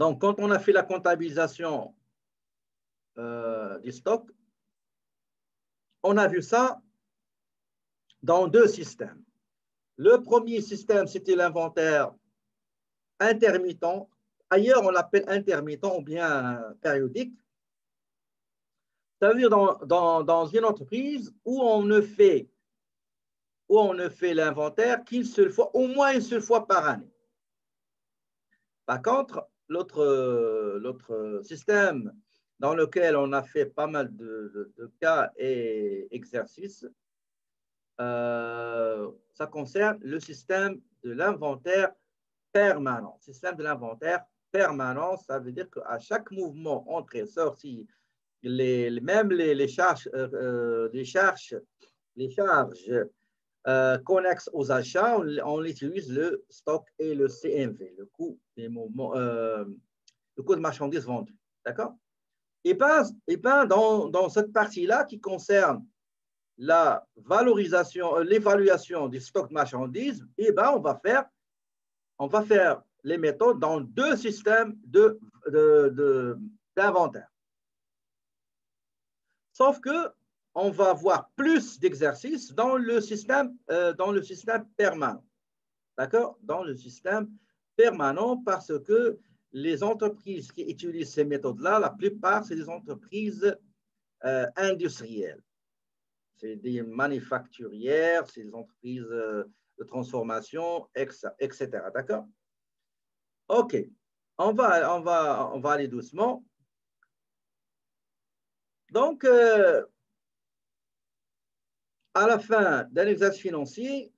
Donc, quand on a fait la comptabilisation du stock, on a vu ça dans deux systèmes. Le premier système, c'était l'inventaire intermittent. Ailleurs, on l'appelle intermittent ou bien périodique. Ça veut dire dans une entreprise où on ne fait l'inventaire qu'une seule fois, au moins une seule fois par année. Par contre, l'autre système dans lequel on a fait pas mal de cas et exercices, ça concerne le système de l'inventaire permanent. Système de l'inventaire permanent, ça veut dire qu'à chaque mouvement entrée, sortie, même les charges connexes aux achats, on utilise le stock et le CMV, le coût des mouvements, le coût de marchandises vendues. D'accord? Et bien dans cette partie-là qui concerne la valorisation, l'évaluation du stock de marchandises, et ben on va faire les méthodes dans deux systèmes d'inventaire. Sauf que on va avoir plus d'exercices dans le système permanent. D'accord? Dans le système permanent, parce que les entreprises qui utilisent ces méthodes-là, la plupart, c'est des entreprises industrielles. C'est des manufacturières, c'est des entreprises de transformation, etc. D'accord? OK. On va aller doucement. Donc, à la fin d'un exercice financier,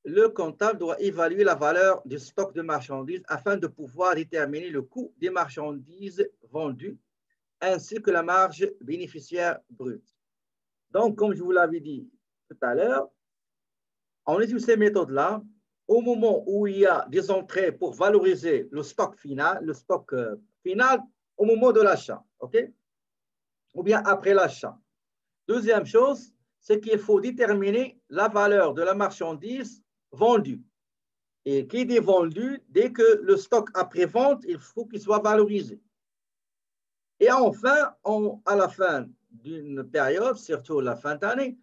le comptable doit évaluer la valeur du stock de marchandises afin de pouvoir déterminer le coût des marchandises vendues ainsi que la marge bénéficiaire brute. Donc, comme je vous l'avais dit tout à l'heure, on utilise ces méthodes-là au moment où il y a des entrées pour valoriser le stock final, au moment de l'achat, OK? Ou bien après l'achat. Deuxième chose, c'est qu'il faut déterminer la valeur de la marchandise vendue. Et qui dit vendu, dès que le stock après-vente, il faut qu'il soit valorisé. Et enfin, à la fin d'une période, surtout la fin d'année,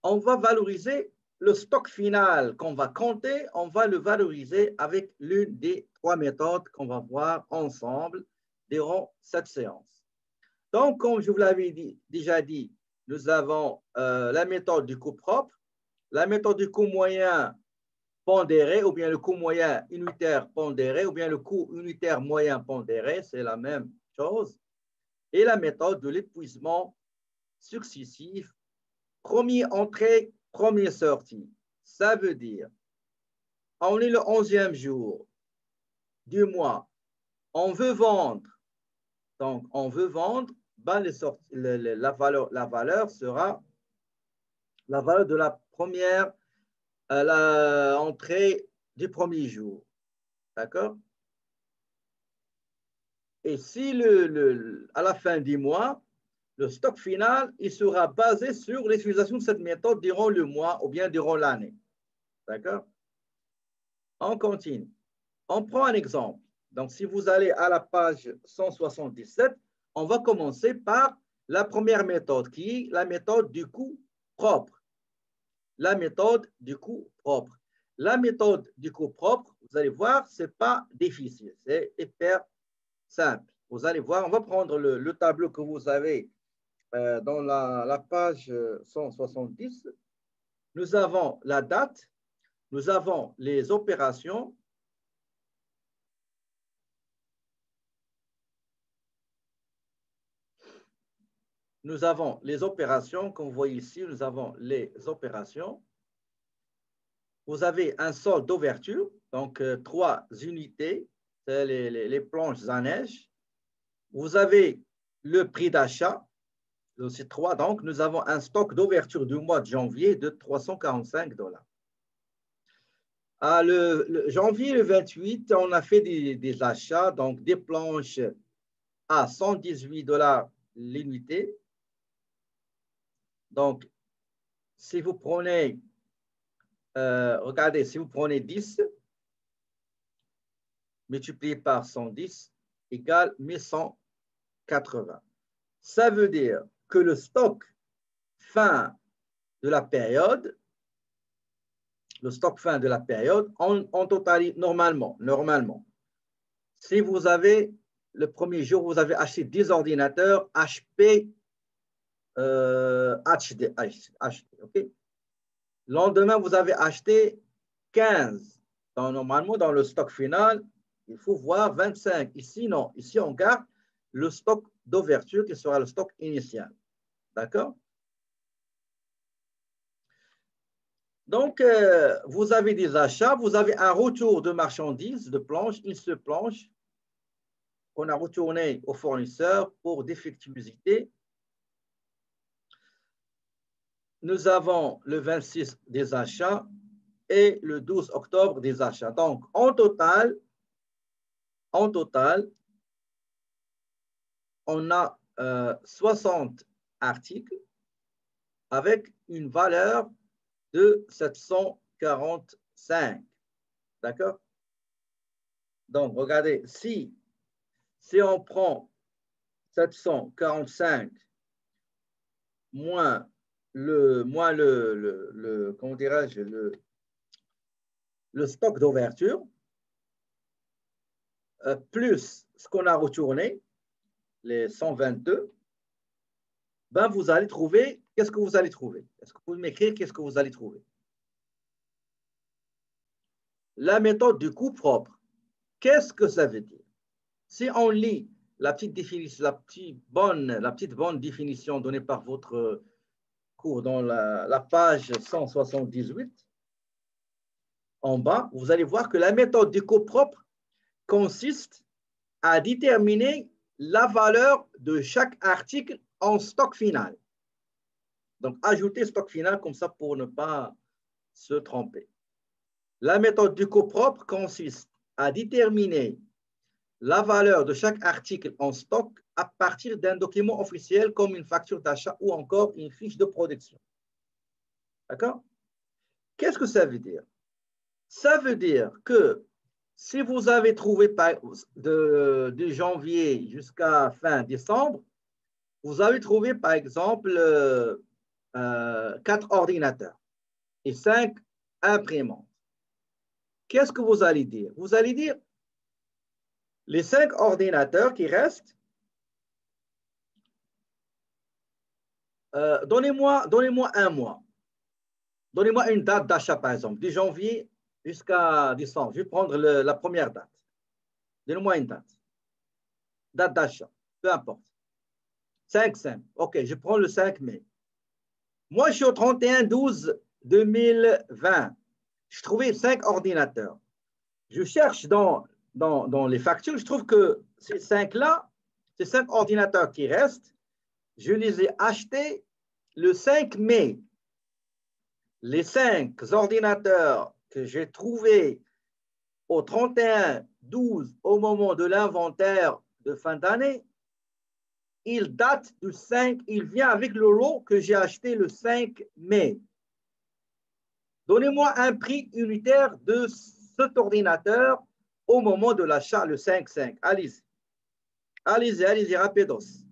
on va valoriser le stock final qu'on va compter, on va le valoriser avec l'une des trois méthodes qu'on va voir ensemble durant cette séance. Donc, comme je vous l'avais déjà dit, nous avons la méthode du coût propre, la méthode du coût moyen pondéré, ou bien le coût moyen unitaire pondéré, ou bien le coût unitaire moyen pondéré, c'est la même chose, et la méthode de l'épuisement successif, premier entrée, premier sortie. Ça veut dire, on est le 11e jour du mois, on veut vendre, donc on veut vendre, ben la valeur sera la valeur de la première entrée du premier jour. D'accord? Et si à la fin du mois, le stock final, il sera basé sur l'utilisation de cette méthode durant le mois ou bien durant l'année. D'accord? On continue. On prend un exemple. Donc, si vous allez à la page 177, on va commencer par la première méthode, qui est la méthode du coût propre. La méthode du coût propre. La méthode du coût propre, vous allez voir, ce n'est pas difficile, c'est hyper simple. Vous allez voir, on va prendre le tableau que vous avez dans la page 170. Nous avons la date, nous avons les opérations, comme vous voyez ici, nous avons les opérations. Vous avez un solde d'ouverture, donc 3 unités, c'est les planches à neige. Vous avez le prix d'achat, c'est 3. Donc, nous avons un stock d'ouverture du mois de janvier de 345 $. Le janvier le 28, on a fait des achats, donc des planches à 118 $ l'unité. Donc, si vous prenez, regardez, si vous prenez 10, multiplié par 110, égale 1180. Ça veut dire que le stock fin de la période, en totalité, normalement, si vous avez, le premier jour, vous avez acheté 10 ordinateurs HP HD, OK? Le lendemain, vous avez acheté 15. Donc, normalement, dans le stock final, il faut voir 25. Ici, non. Ici, on garde le stock d'ouverture qui sera le stock initial. D'accord? Donc, vous avez des achats, vous avez un retour de marchandises, de planches, une seule planche qu'on a retourné au fournisseur pour défectuosité. Nous avons le 26 des achats et le 12 octobre des achats. Donc, en total, on a 60 articles avec une valeur de 745. D'accord? Donc, regardez, si on prend 745 moins comment dirais-je, le stock d'ouverture, plus ce qu'on a retourné, les 122, ben vous allez trouver, qu'est-ce que vous allez trouver? Est-ce que vous pouvez m'écrire qu'est-ce que vous allez trouver? La méthode du coût propre. Qu'est-ce que ça veut dire? Si on lit la petite définition, la petite bonne définition donnée par votre cours dans la page 178, en bas, vous allez voir que la méthode du coût propre consiste à déterminer la valeur de chaque article en stock final. Donc, ajouter stock final comme ça pour ne pas se tromper. La méthode du coût propre consiste à déterminer la valeur de chaque article en stock à partir d'un document officiel comme une facture d'achat ou encore une fiche de production. D'accord? Qu'est-ce que ça veut dire? Ça veut dire que si vous avez trouvé de janvier jusqu'à fin décembre, vous avez trouvé par exemple 4 ordinateurs et 5 imprimantes. Qu'est-ce que vous allez dire? Vous allez dire les 5 ordinateurs qui restent, donnez-moi un mois. Donnez-moi une date d'achat, par exemple, de janvier jusqu'à décembre. Je vais prendre la première date. Donnez-moi une date. Date d'achat, peu importe. 5/5. OK, je prends le 5 mai. Moi, je suis au 31/12/2020. Je trouvais 5 ordinateurs. Je cherche dans les factures, je trouve que ces 5-là, ces 5 ordinateurs qui restent, je les ai achetés le 5 mai. Les 5 ordinateurs que j'ai trouvés au 31/12 au moment de l'inventaire de fin d'année, il date du 5, il vient avec le lot que j'ai acheté le 5 mai. Donnez-moi un prix unitaire de cet ordinateur au moment de l'achat, le 5/5. Allez-y. Allez-y, rapidos.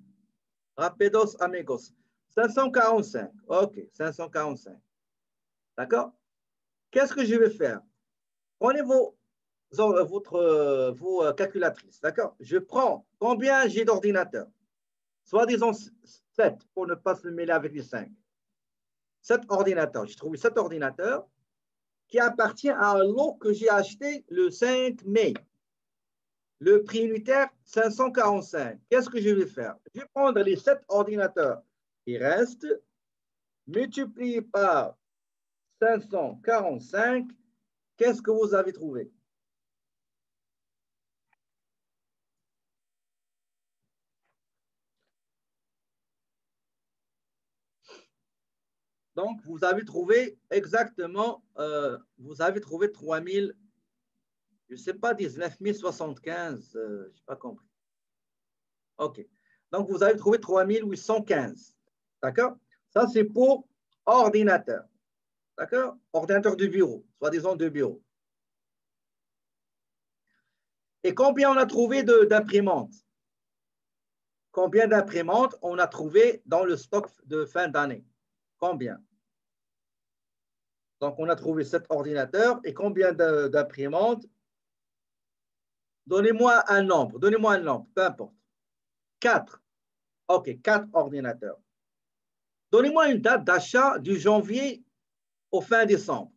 Rapidos, amigos. 545. OK, 545. D'accord? Qu'est-ce que je vais faire? Prenez vos calculatrices. D'accord? Je prends combien j'ai d'ordinateurs? Soit disons 7 pour ne pas se mêler avec les 5. 7 ordinateurs. J'ai trouvé 7 ordinateurs qui appartient à un lot que j'ai acheté le 5 mai. Le prix unitaire, 545. Qu'est-ce que je vais faire? Je vais prendre les 7 ordinateurs qui restent, multiplier par 545. Qu'est-ce que vous avez trouvé? Donc, vous avez trouvé exactement, vous avez trouvé 3000, je ne sais pas, 19 075, je n'ai pas compris. OK. Donc, vous avez trouvé 3815. D'accord? Ça, c'est pour ordinateur. D'accord? Ordinateur de bureau, soi-disant de bureau. Et combien on a trouvé d'imprimantes? Combien d'imprimantes on a trouvé dans le stock de fin d'année? Combien? Donc, on a trouvé 7 ordinateurs. Et combien d'imprimantes? Donnez-moi un nombre. Donnez-moi un nombre, peu importe. 4. OK, 4 ordinateurs. Donnez-moi une date d'achat du janvier au fin décembre.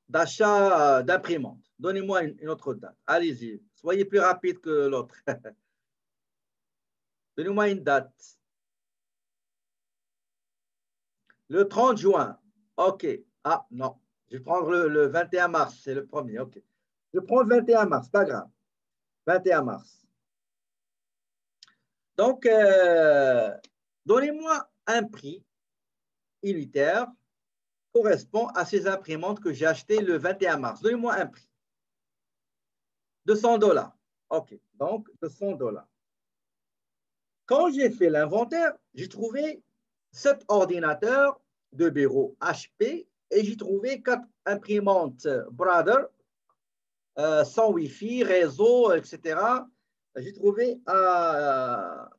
D'achat d'imprimantes. Donnez-moi une autre date. Allez-y. Soyez plus rapide que l'autre. Donnez-moi une date. Le 30 juin. OK. Ah, non. Je vais prendre le 21 mars. C'est le premier. OK. Je prends le 21 mars. Pas grave. 21 mars. Donc, donnez-moi un prix unitaire correspond à ces imprimantes que j'ai achetées le 21 mars. Donnez-moi un prix. 200 $. OK. Donc, 200 $. Quand j'ai fait l'inventaire, j'ai trouvé 7 ordinateurs de bureau HP et j'ai trouvé 4 imprimantes Brother sans Wi-Fi, réseau, etc. J'ai trouvé 4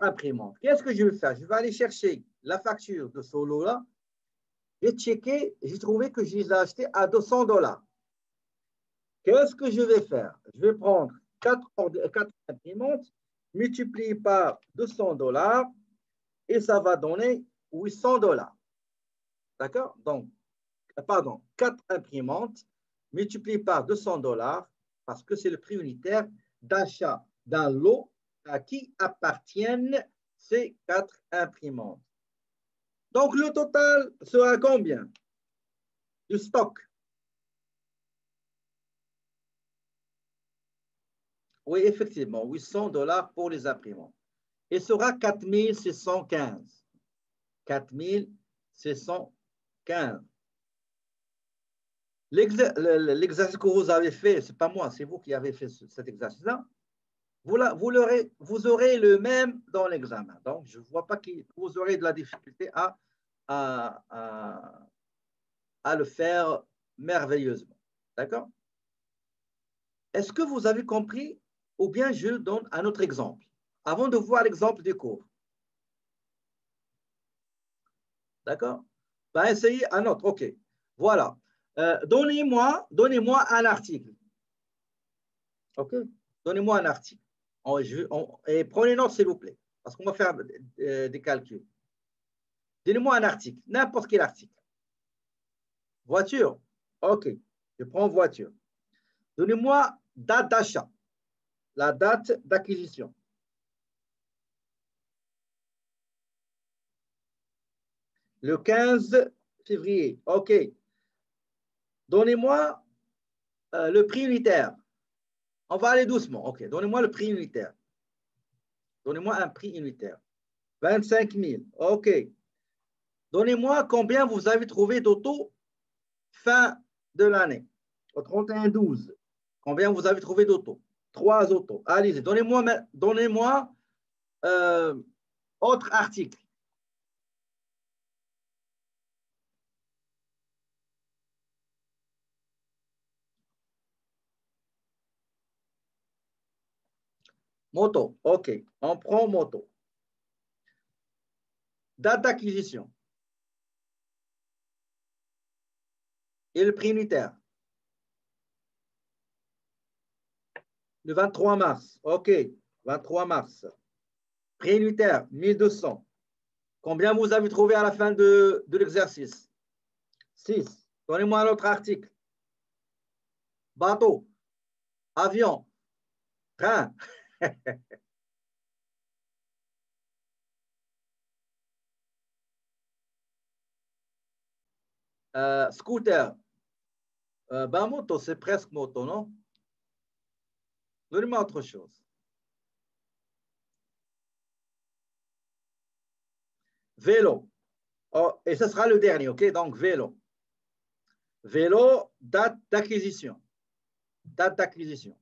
imprimantes. Qu'est-ce que je vais faire? Je vais aller chercher la facture de ce lot-là. J'ai checké, j'ai trouvé que je les ai achetés à 200 $. Qu'est-ce que je vais faire? Je vais prendre 4 imprimantes multipliées par 200 $ et ça va donner 800 $. D'accord? Donc, pardon, 4 imprimantes multipliées par 200 $ parce que c'est le prix unitaire d'achat d'un lot à qui appartiennent ces 4 imprimantes. Donc, le total sera combien? Du stock. Oui, effectivement, 800 $ pour les imprimantes. Et sera 4615. 4615. L'exercice que vous avez fait, ce n'est pas moi, c'est vous qui avez fait cet exercice-là. Vous aurez le même dans l'examen. Donc, je ne vois pas que vous aurez de la difficulté à le faire merveilleusement. D'accord? Est-ce que vous avez compris ou bien je donne un autre exemple avant de voir l'exemple des cours? D'accord? Ben, essayez un autre. OK. Voilà. Donnez-moi un article. OK? Donnez-moi un article. Et prenez note, s'il vous plaît, parce qu'on va faire des calculs. Donnez-moi un article, n'importe quel article. Voiture. OK. Je prends voiture. Donnez-moi date d'achat, la date d'acquisition. Le 15 février. OK. Donnez-moi le prix unitaire. On va aller doucement. OK. Donnez-moi le prix unitaire. Donnez-moi un prix unitaire. 25 000. OK. Donnez-moi combien vous avez trouvé d'auto fin de l'année. Au 31-12. Combien vous avez trouvé d'auto? 3 autos. Allez-y. Donnez-moi autre article. Moto. OK. On prend moto. Date d'acquisition. Et le prix unitaire. Le 23 mars. OK. 23 mars. Prix unitaire, 1200. Combien vous avez trouvé à la fin de l'exercice? 6. Donnez-moi un autre article. Bateau. Avion. Train. Scooter. Ben, moto, c'est presque moto, non? Donnez-moi autre chose. Vélo. Oh, et ce sera le dernier, OK? Donc, vélo. Vélo, date d'acquisition. Date d'acquisition.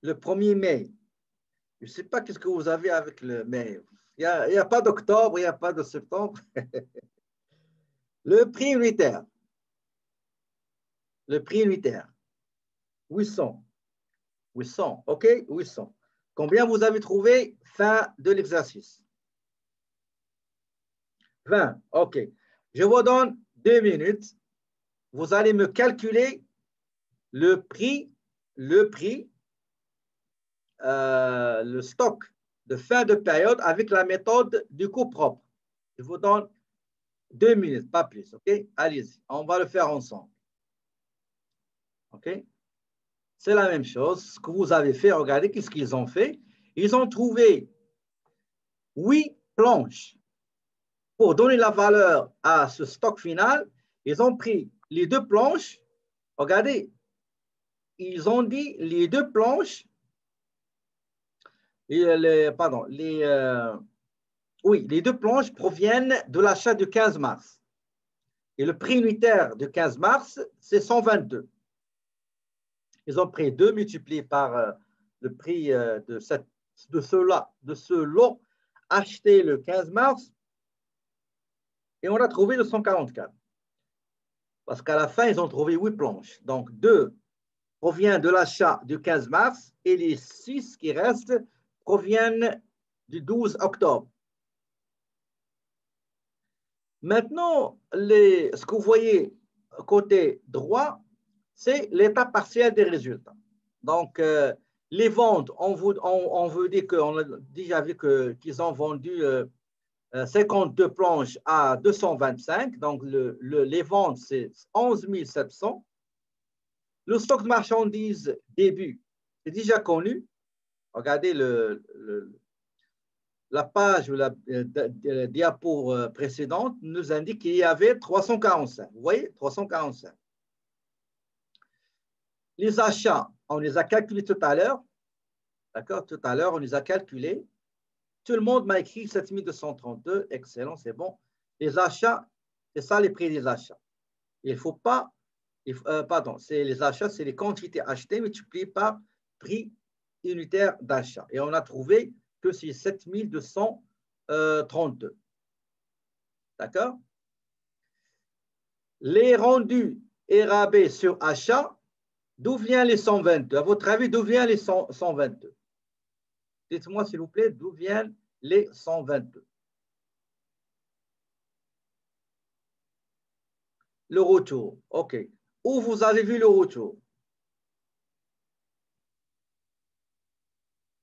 Le 1er mai. Je ne sais pas qu'est-ce que vous avez avec le mai. Il n'y a pas d'octobre, il n'y a pas de septembre. Le prix unitaire. Le prix unitaire. 800. 800, OK? 800. Combien vous avez trouvé fin de l'exercice? 20, OK. Je vous donne 2 minutes. Vous allez me calculer le prix, le stock de fin de période avec la méthode du coût propre. Je vous donne 2 minutes, pas plus, OK? Allez-y, on va le faire ensemble. OK? C'est la même chose. Ce que vous avez fait, regardez qu'est-ce qu'ils ont fait. Ils ont trouvé 8 planches. Pour donner la valeur à ce stock final, ils ont pris les 2 planches. Regardez, ils ont dit les 2 planches. Les 2 planches proviennent de l'achat du 15 mars. Et le prix unitaire du 15 mars, c'est 122. Ils ont pris 2 multipliés par le prix de ce lot acheté le 15 mars. Et on a trouvé 244. Parce qu'à la fin, ils ont trouvé 8 planches. Donc, 2 proviennent de l'achat du 15 mars et les 6 qui restent proviennent du 12 octobre. Maintenant, ce que vous voyez côté droit, c'est l'état partiel des résultats. Donc, les ventes, on veut dire qu'on a déjà vu qu'ils ont vendu 52 planches à 225. Donc, les ventes, c'est 11 700. Le stock de marchandises début, c'est déjà connu. Regardez la page ou la diapo précédente nous indique qu'il y avait 345. Vous voyez, 345. Les achats, on les a calculés tout à l'heure. D'accord? Tout à l'heure, on les a calculés. Tout le monde m'a écrit 7232. Excellent, c'est bon. Les achats, c'est ça les prix des achats. Il ne faut pas, c'est les achats, c'est les quantités achetées multipliées par prix unitaire d'achat. Et on a trouvé que c'est 7232. D'accord? Les rendus et rabais sur achat, d'où viennent les 122? À votre avis, d'où viennent les 122? Dites-moi, s'il vous plaît, d'où viennent les 122? Le retour. OK. Où vous avez vu le retour?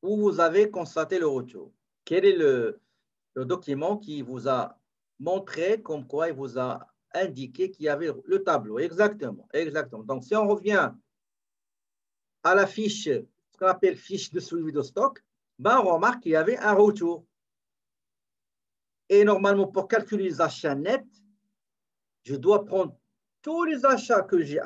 Où vous avez constaté le retour? Quel est le document qui vous a montré comme quoi il vous a indiqué qu'il y avait le tableau? Exactement. Exactement. Donc, si on revient à la fiche, ce qu'on appelle fiche de suivi de stock, ben, on remarque qu'il y avait un retour. Et normalement, pour calculer les achats nets, je dois prendre tous les achats que j'ai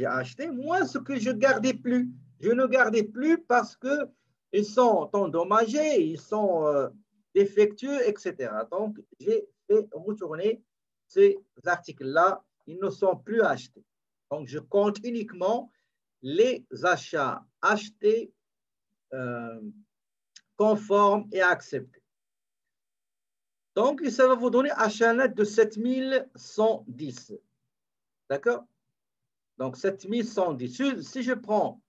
achetés, moins ce que je ne gardais plus. Je ne gardais plus parce qu'ils sont endommagés, ils sont défectueux, etc. Donc, j'ai fait retourner ces articles-là. Ils ne sont plus achetés. Donc, je compte uniquement les achats achetés conformes et acceptés. Donc, ça va vous donner achat net de 7110. D'accord? Donc, 7110. Si je prends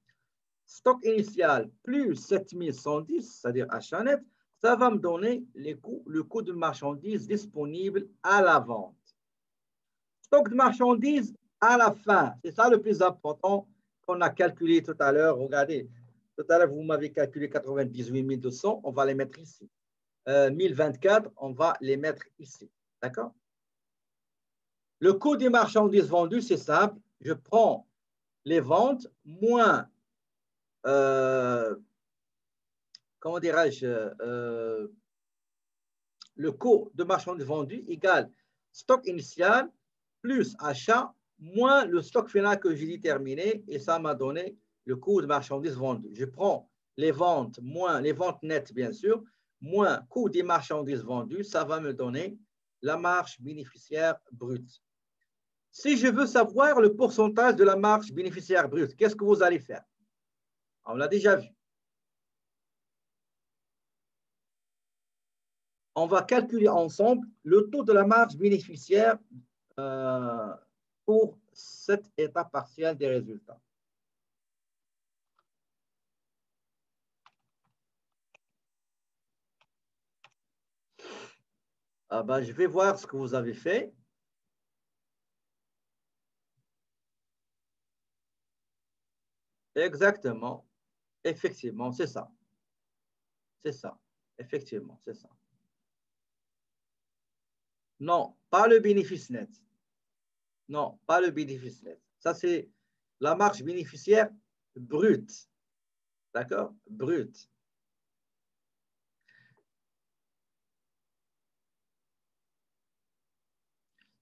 stock initial plus 7110, c'est-à-dire achat net, ça va me donner le coût de marchandises disponible à la vente. Stock de marchandises à la fin, c'est ça le plus important qu'on a calculé tout à l'heure. Regardez, tout à l'heure, vous m'avez calculé 98 200, on va les mettre ici. 1024, on va les mettre ici. D'accord? Le coût des marchandises vendues, c'est simple. Je prends les ventes moins, comment dirais-je, le coût de marchandises vendues égale stock initial plus achat moins le stock final que j'ai déterminé et ça m'a donné le coût de marchandises vendues. Je prends les ventes moins les ventes nettes, bien sûr, moins coût des marchandises vendues, ça va me donner la marge bénéficiaire brute. Si je veux savoir le pourcentage de la marge bénéficiaire brute, qu'est-ce que vous allez faire? On l'a déjà vu. on va calculer ensemble le taux de la marge bénéficiaire pour cette étape partielle des résultats. Je vais voir ce que vous avez fait. Exactement. Effectivement, c'est ça. C'est ça. Effectivement, c'est ça. Non, pas le bénéfice net. Non, pas le bénéfice net. Ça, c'est la marge bénéficiaire brute. D'accord? Brute.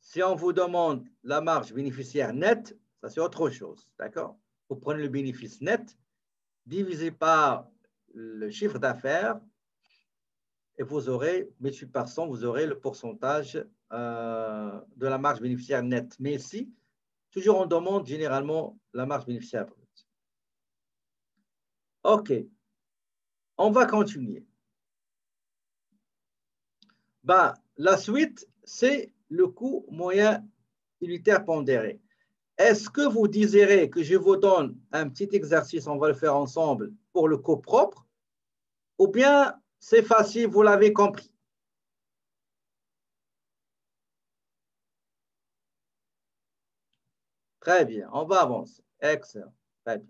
Si on vous demande la marge bénéficiaire nette, ça c'est autre chose. D'accord? Vous prenez le bénéfice net, divisé par le chiffre d'affaires, et vous aurez, multiplié par 100, vous aurez le pourcentage de la marge bénéficiaire nette. Mais ici, toujours on demande généralement la marge bénéficiaire brute. OK. On va continuer. La suite, c'est le coût moyen unitaire pondéré. Est-ce que vous désirez que je vous donne un petit exercice, on va le faire ensemble, pour le coût propre, ou bien c'est facile, vous l'avez compris? Très bien, on va avancer. Excellent. Très bien.